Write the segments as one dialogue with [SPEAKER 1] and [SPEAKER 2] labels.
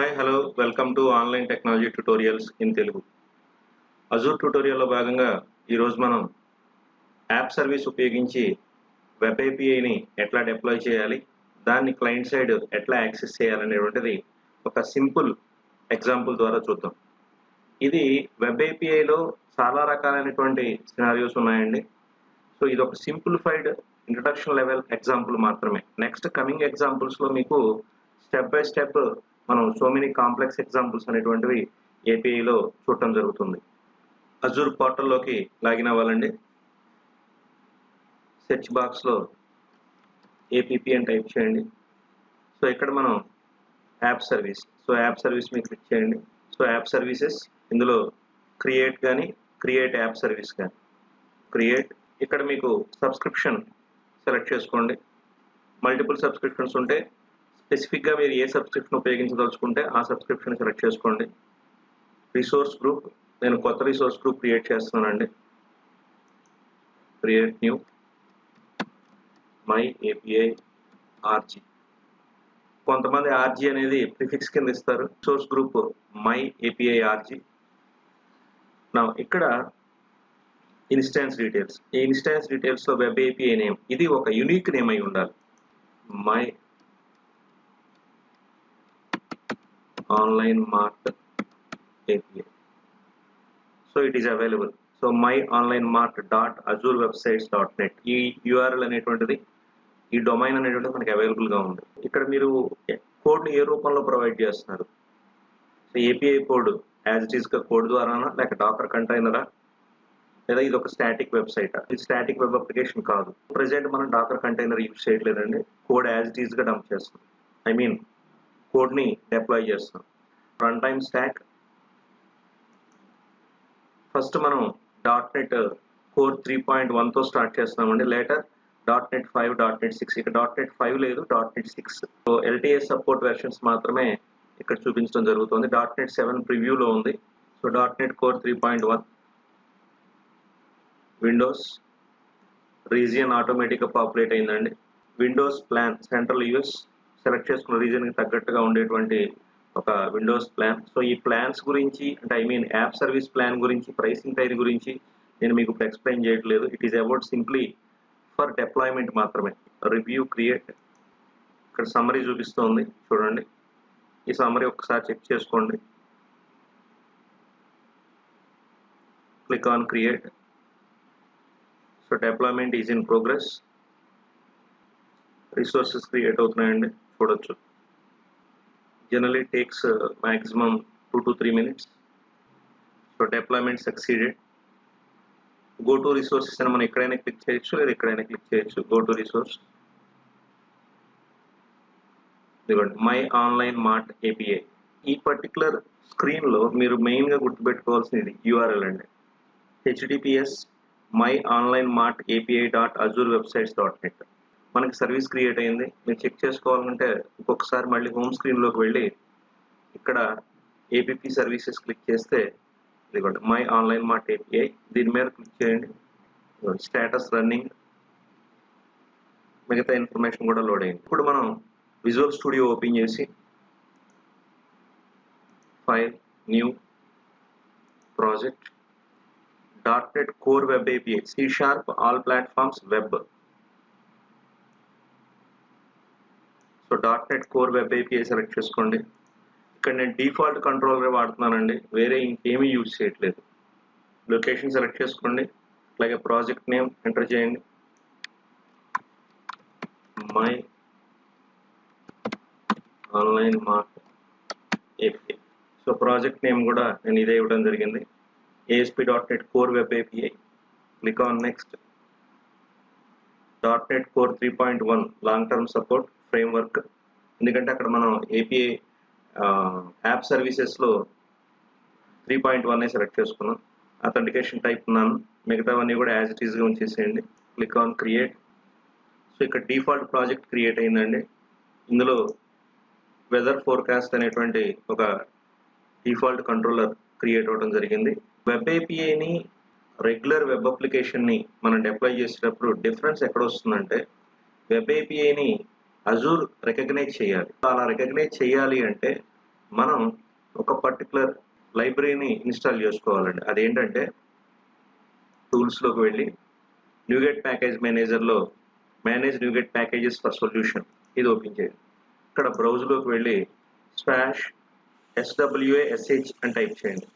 [SPEAKER 1] Hi hello welcome to online technology tutorials in Telugu. Azure ట్యుటోరియల్లో భాగంగా ఈరోజు మనం యాప్ సర్వీస్ ఉపయోగించి వెబ్ ఏపీఐని ఎట్లా డిప్లాయ్ చేయాలి, దాన్ని క్లయింట్ సైడ్ ఎట్లా యాక్సెస్ చేయాలనేటువంటిది ఒక సింపుల్ ఎగ్జాంపుల్ ద్వారా చూద్దాం. ఇది వెబ్ ఏపీఐలో చాలా రకాలైనటువంటి సినారియోస్ ఉన్నాయండి. సో ఇది ఒక సింప్లిఫైడ్ ఇంట్రడక్షన్ లెవెల్ ఎగ్జాంపుల్ మాత్రమే. నెక్స్ట్ కమింగ్ ఎగ్జాంపుల్స్లో మీకు స్టెప్ బై స్టెప్ మనం సో మెనీ కాంప్లెక్స్ ఎగ్జాంపుల్స్ అనేటువంటివి ఏపీఐలో చూడటం జరుగుతుంది. అజూర్ పోర్టల్లోకి లాగిన్ అవ్వాలండి. సెర్చ్ బాక్స్లో ఏపీపీ అని టైప్ చేయండి. సో ఇక్కడ మనం యాప్ సర్వీస్ మీద క్లిక్ చేయండి. సో యాప్ సర్వీసెస్ ఇందులో క్రియేట్ కానీ క్రియేట్ యాప్ సర్వీస్ కానీ క్రియేట్. ఇక్కడ మీకు సబ్స్క్రిప్షన్ సెలెక్ట్ చేసుకోండి. మల్టిపుల్ సబ్స్క్రిప్షన్స్ ఉంటే స్పెసిఫిక్గా మీరు ఏ సబ్స్క్రిప్షన్ ఉపయోగించదలుచుకుంటే ఆ సబ్స్క్రిప్షన్ సెలెక్ట్ చేసుకోండి. రిసోర్స్ గ్రూప్, నేను కొత్త రిసోర్స్ గ్రూప్ క్రియేట్ చేస్తున్నానండి. Create new my API RG. కొంతమంది ఆర్జీ అనేది ప్రిఫిక్స్ కింద ఇస్తారు. Resource group my API RG. నా ఇక్కడ ఇన్స్టాన్స్ డీటెయిల్స్. ఈ ఇన్స్టాన్స్ డీటెయిల్స్లో వెబ్ ఏపీఐ నేమ్, ఇది ఒక యూనిక్ నేమ్ అయి ఉండాలి. My online mart API. So it is available. So myonlinemart.azurewebsites.net. ఈ URL అనేటువంటిది, ఈ డొమైన్ అనేటువంటిది మనకి అవైలబుల్ గా ఉంది. ఇక్కడ మీరు కోడ్ ని ఏ రూపంలో ప్రొవైడ్ చేస్తున్నారు? So API code as it is గా కోడ్ ద్వారానా, లేక డాకర్ కంటైనరా, లేదా ఇది ఒక స్టాటిక్ వెబ్సైట్? ఇది స్టాటిక్ వెబ్ అప్లికేషన్ కాదు. ప్రెసెంట్ మనం డాకర్ కంటైనర్ యూజ్ చేయట్లేదండి. కోడ్ యాజ్ ఇట్ ఈస్ గా డంప్ చేస్తాం. కోడ్ ని డిప్లాయ్ చేస్తాం. రన్ టైమ్ స్టాక్ ఫస్ట్ మనం .NET కోర్ 3.1 తో స్టార్ట్ చేస్తామండి. Later .NET 5, .NET 6. ఇక్కడ .NET 5 లేదు, .NET 6. So LTS support versions మాత్రమే ఇక్కడ చూపించడం జరుగుతుంది. .NET 7 ప్రివ్యూలో ఉంది. So .NET core 3.1. Windows region ఆటోమేటిక్గా పాపులేట్ అయిందండి. Windows plan central US select చేసుకున్న రీజన్కి తగ్గట్టుగా ఉండేటువంటి ఒక విండోస్ ప్లాన్. సో ఈ ప్లాన్స్ గురించి అంటే యాప్ సర్వీస్ ప్లాన్ గురించి, ప్రైసింగ్ టైర్ గురించి నేను మీకు ఇప్పుడు ఎక్స్ప్లెయిన్ చేయట్లేదు. It is about simply for deployment మాత్రమే. Review create. ఇక్కడ సమ్మరీ చూపిస్తుంది చూడండి. ఈ సమ్మరీ ఒకసారి చెక్ చేసుకోండి. Click on create. So deployment is in progress. Resources create అవుతున్నాయండి, చూడొచ్చు. Generally takes maximum 2 to 3 minutes. So deployment succeeded. Go to resources అని మనం ఎక్కడైనా క్లిక్ చేయొచ్చు, లేదా ఎక్కడైనా క్లిక్ చేయొచ్చు. Go to resource. ఇదిగోండి మై ఆన్లైన్ మార్ట్ ఏపీఐ. ఈ పర్టికులర్ స్క్రీన్లో మీరు మెయిన్గా గుర్తుపెట్టుకోవాల్సింది URL అండి. https myonlinemart.api.azurewebsites.net. మనకి సర్వీస్ క్రియేట్ అయింది. మీరు చెక్ చేసుకోవాలంటే ఇంకొకసారి మళ్ళీ హోమ్ స్క్రీన్లోకి వెళ్ళి ఇక్కడ ఏపీపీ సర్వీసెస్ క్లిక్ చేస్తే ఇదిగోండి మై ఆన్లైన్ మార్ట్ ఏపీఐ. దీని మీద క్లిక్ చేయండి. స్టేటస్ రన్నింగ్, మిగతా ఇన్ఫర్మేషన్ కూడా లోడ్ అయింది. ఇప్పుడు మనం విజువల్ స్టూడియో ఓపెన్ చేసి file, new project, .NET core web API, C# all platforms web. So .NET core web API select చేసుకోండి. ఇక్కడ నేను డిఫాల్ట్ కంట్రోలర్ వాడుతున్నానండి, వేరే ఇంకేమీ యూజ్ చేయట్లేదు. లొకేషన్ సెలెక్ట్ చేసుకోండి. అలాగే ప్రాజెక్ట్ నేమ్ ఎంటర్ చేయండి, my online mart API. So project name కూడా నేను ఇదే ఇవ్వడం జరిగింది, ASP.NET core web API. Click on next. .NET core 3.1 long term support framework. ఎందుకంటే అక్కడ మనం ఏపీఐ యాప్ సర్వీసెస్లో 3.1 సెలెక్ట్ చేసుకున్నాం. అథెంటికేషన్ టైప్ నన్, మిగతావన్నీ కూడా యాజ్ ఇట్ ఈస్గా ఉంచేసేయండి. Click on create. సో ఇక్కడ డిఫాల్ట్ ప్రాజెక్ట్ క్రియేట్ అయిందండి. ఇందులో వెదర్ ఫోర్కాస్ట్ అనేటువంటి ఒక డిఫాల్ట్ కంట్రోలర్ క్రియేట్ అవ్వడం జరిగింది. వెబ్ ఏపీఐని రెగ్యులర్ వెబ్ అప్లికేషన్ని మనం డిప్లాయ్ చేసేటప్పుడు డిఫరెన్స్ ఎక్కడ వస్తుందంటే, వెబ్ ఏపీఐని అజూర్ రికగ్నైజ్ చేయాలి. అలా రికగ్నైజ్ చేయాలి అంటే మనం ఒక పర్టికులర్ లైబ్రరీని ఇన్స్టాల్ చేసుకోవాలండి. అదేంటంటే టూల్స్లోకి వెళ్ళి న్యూగెట్ ప్యాకేజ్ మేనేజర్లో manage NuGet packages for solution ఇది ఓపెన్ చేయండి. ఇక్కడ బ్రౌజ్లోకి వెళ్ళి /SWASH అని టైప్ చేయండి.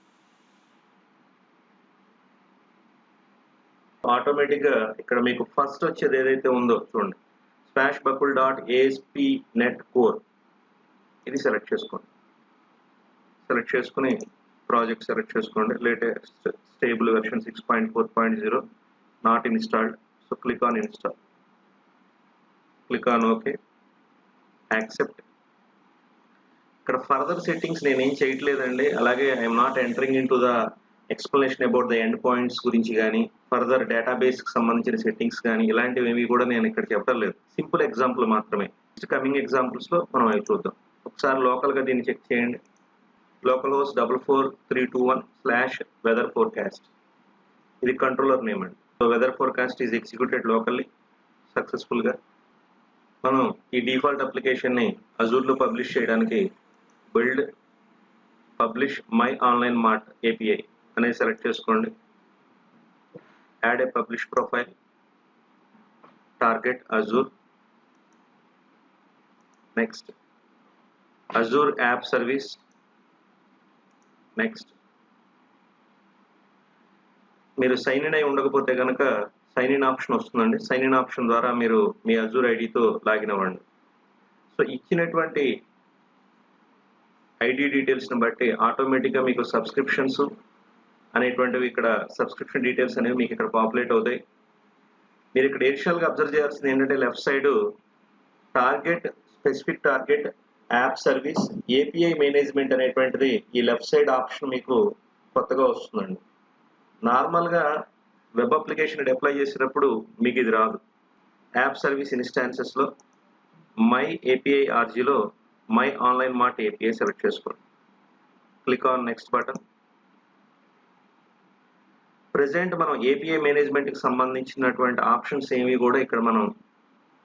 [SPEAKER 1] ఆటోమేటిక్గా ఇక్కడ మీకు ఫస్ట్ వచ్చేది ఏదైతే ఉందో చూడండి, /buckle.ASP.NET Core ఇది సెలెక్ట్ చేసుకోండి. సెలెక్ట్ చేసుకుని ప్రాజెక్ట్ సెలెక్ట్ చేసుకోండి. Latest stable version 6.4.0 not installed. So click on install, click on okay, accept. ఇక్కడ ఫర్దర్ సెట్టింగ్స్ నేనేం చేయట్లేదండి. అలాగే I'm not entering in to the explanation about the end points గురించి కానీ ఫర్దర్ డేటాబేస్కి సంబంధించిన సెట్టింగ్స్ కానీ ఇలాంటివి ఏవి కూడా నేను ఇక్కడ చెప్పడం లేదు. సింపుల్ ఎగ్జాంపుల్ మాత్రమే. కమింగ్ ఎగ్జాంపుల్స్లో మనం అవి చూద్దాం. ఒకసారి లోకల్గా దీన్ని చెక్ చేయండి. లోకల్ హోస్ట్ 44321/weather forecast ఇది కంట్రోలర్ నేమ్ అండి. So weather forecast is executed locally సక్సెస్ఫుల్గా. మనం ఈ డిఫాల్ట్ అప్లికేషన్ని అజూర్లో పబ్లిష్ చేయడానికి build publish my online mart API అనేది సెలెక్ట్ చేసుకోండి. Add a publish profile, target Azure, next Azure app service, next. మీరు సైన్ ఇన్ అయి ఉండకపోతే కనుక సైన్ ఇన్ ఆప్షన్ వస్తుందండి. సైన్ ఇన్ ఆప్షన్ ద్వారా మీరు మీ అజూర్ ఐడితో లాగిన్ అవ్వండి. సో ఇచ్చినటువంటి ఐడి డీటెయిల్స్ని బట్టి ఆటోమేటిక్గా మీకు సబ్స్క్రిప్షన్స్ అనేటువంటివి ఇక్కడ సబ్స్క్రిప్షన్ డీటెయిల్స్ అనేవి మీకు ఇక్కడ పాపులేట్ అవుతాయి. మీరు ఇక్కడ ఏషియల్గా అబ్జర్వ్ చేయాల్సింది ఏంటంటే left side target, specific target, app service, API management అనేటువంటిది ఈ లెఫ్ట్ సైడ్ ఆప్షన్ మీకు కొత్తగా వస్తుందండి. నార్మల్గా వెబ్ అప్లికేషన్ డిప్లాయ్ చేసినప్పుడు మీకు ఇది రాదు. యాప్ సర్వీస్ ఇన్స్టాన్సెస్లో మై ఏపీఐ ఆర్జీలో my online mart API select చేసుకోండి. Click on next button. Present మనం ఏపీఐ మేనేజ్మెంట్కి సంబంధించినటువంటి ఆప్షన్స్ ఏమి కూడా ఇక్కడ మనం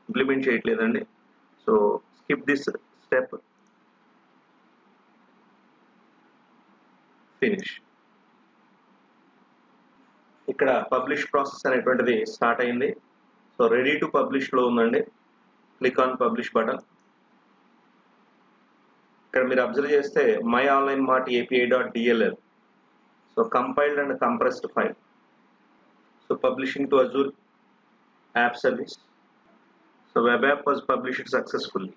[SPEAKER 1] ఇంప్లిమెంట్ చేయట్లేదండి. So skip this step, finish. ఇక్కడ పబ్లిష్ ప్రాసెస్ అనేటువంటిది స్టార్ట్ అయింది. సో రెడీ టు పబ్లిష్లో ఉందండి. Click on publish button. ఇక్కడ మీరు అబ్జర్వ్ చేస్తే my online mart API.dll, so compiled and compressed file. So publishing to Azure app service. So web app was published successfully.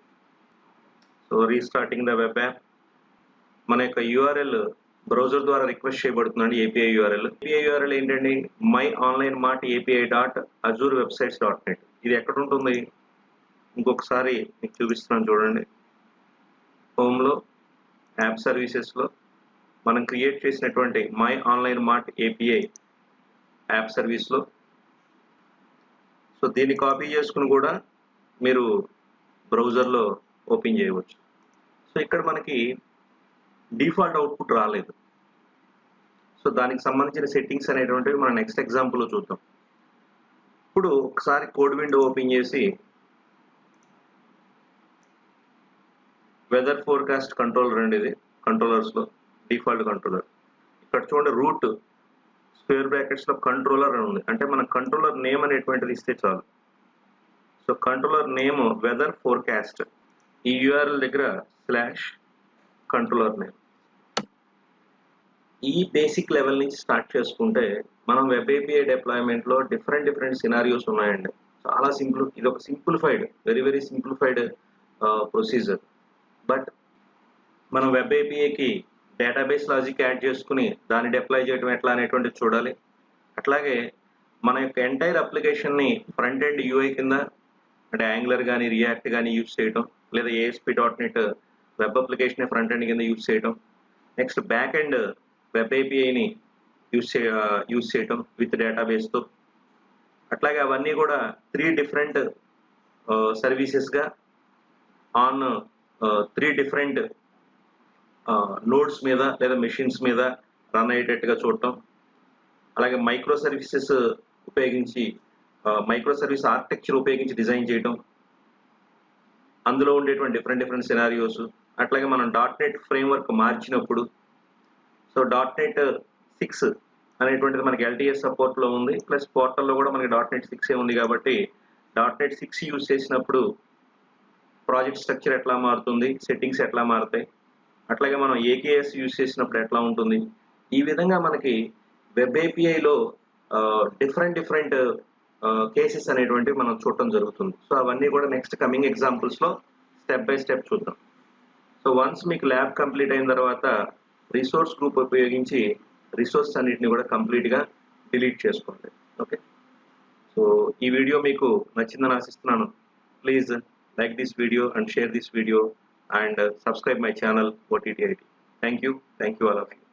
[SPEAKER 1] So restarting the web app. మన యొక్క URL browser ద్వారా request చేయబడుతుందండి. API URL ఏంటండి? My online mart API.AzureWebsites.net. ఇది ఎక్కడ ఉంటుంది? ఇంకొకసారి మీకు చూపిస్తున్నాను చూడండి. హోమ్లో యాప్ సర్వీసెస్లో మనం క్రియేట్ చేసినటువంటి my online mart API app సర్వీస్లో. సో దీన్ని కాపీ చేసుకుని కూడా మీరు బ్రౌజర్లో ఓపెన్ చేయవచ్చు. సో ఇక్కడ మనకి డిఫాల్ట్ అవుట్పుట్ రాలేదు. సో దానికి సంబంధించిన సెట్టింగ్స్ అనేటువంటివి మనం నెక్స్ట్ ఎగ్జాంపుల్లో చూద్దాం. ఇప్పుడు ఒకసారి కోడ్ విండో ఓపెన్ చేసి వెదర్ ఫోర్కాస్ట్ కంట్రోలర్ అండి, ఇది కంట్రోలర్స్లో డిఫాల్ట్ కంట్రోలర్. ఇక్కడ చూడండి రూట్ స్క్వేర్ బ్రాకెట్స్లో కంట్రోలర్ అని ఉంది. అంటే మన కంట్రోలర్ నేమ్ అనేటువంటిది ఇస్తే చాలు. So controller name weather forecast, ఈ యూఆర్ఎల్ దగ్గర /కంట్రోలర్ నేమ్. ఈ బేసిక్ లెవెల్ నుంచి స్టార్ట్ చేసుకుంటే మనం వెబ్ ఏపీఐ డిప్లాయ్మెంట్లో డిఫరెంట్ సినారియోస్ ఉన్నాయండి. చాలా సింపుల్, ఇది ఒక simplified, very simplified procedure. But మనం వెబ్ ఏపీఐకి డేటాబేస్ లాజిక్ యాడ్ చేసుకుని దాన్ని డిప్లాయ్ చేయడం ఎట్లా అనేటువంటిది చూడాలి. అట్లాగే మన యొక్క ఎంటైర్ అప్లికేషన్ని ఫ్రంట్ ఎండ్ యూఐ కింద అంటే యాంగులర్ కానీ రియాక్ట్ కానీ యూజ్ చేయడం, లేదా ASP.NET web application front end కింద యూజ్ చేయడం, నెక్స్ట్ బ్యాక్ ఎండ్ వెబ్ ఏపీఐని యూజ్ చేయడం విత్ డేటాబేస్తో. అట్లాగే అవన్నీ కూడా 3 డిఫరెంట్ సర్వీసెస్గా ఆన్ 3 డిఫరెంట్ నోడ్స్ మీద లేదా మెషిన్స్ మీద రన్ అయ్యేటట్టుగా చూడటం. అలాగే మైక్రో సర్వీసెస్ ఉపయోగించి మైక్రో సర్వీస్ ఆర్కిటెక్చర్ ఉపయోగించి డిజైన్ చేయడం, అందులో ఉండేటువంటి డిఫరెంట్ సినారియోస్, అట్లాగే మనం .NET ఫ్రేమ్వర్క్ మార్చినప్పుడు, సో .NET 6 అనేటువంటిది మనకి LTS సపోర్ట్లో ఉంది, ప్లస్ పోర్టల్లో కూడా మనకి .NET 6 ఉంది కాబట్టి .NET 6 యూజ్ చేసినప్పుడు ప్రాజెక్ట్ స్ట్రక్చర్ ఎట్లా మారుతుంది, సెట్టింగ్స్ ఎట్లా మారుతాయి, అట్లాగే మనం AKS యూజ్ చేసినప్పుడు ఎట్లా ఉంటుంది, ఈ విధంగా మనకి వెబ్ ఏపీఐలో డిఫరెంట్ కేసెస్ అనేటువంటివి మనం చూడటం జరుగుతుంది. సో అవన్నీ కూడా నెక్స్ట్ కమింగ్ ఎగ్జాంపుల్స్లో స్టెప్ బై స్టెప్ చూద్దాం. సో వన్స్ మీకు ల్యాబ్ కంప్లీట్ అయిన తర్వాత రిసోర్స్ గ్రూప్ ఉపయోగించి రిసోర్స్ అన్నిటిని కూడా కంప్లీట్గా డిలీట్ చేసుకోండి. ఓకే, సో ఈ వీడియో మీకు నచ్చిందని ఆశిస్తున్నాను. Please like this video and share this video and subscribe my channel OTT IT. Thank you all of you.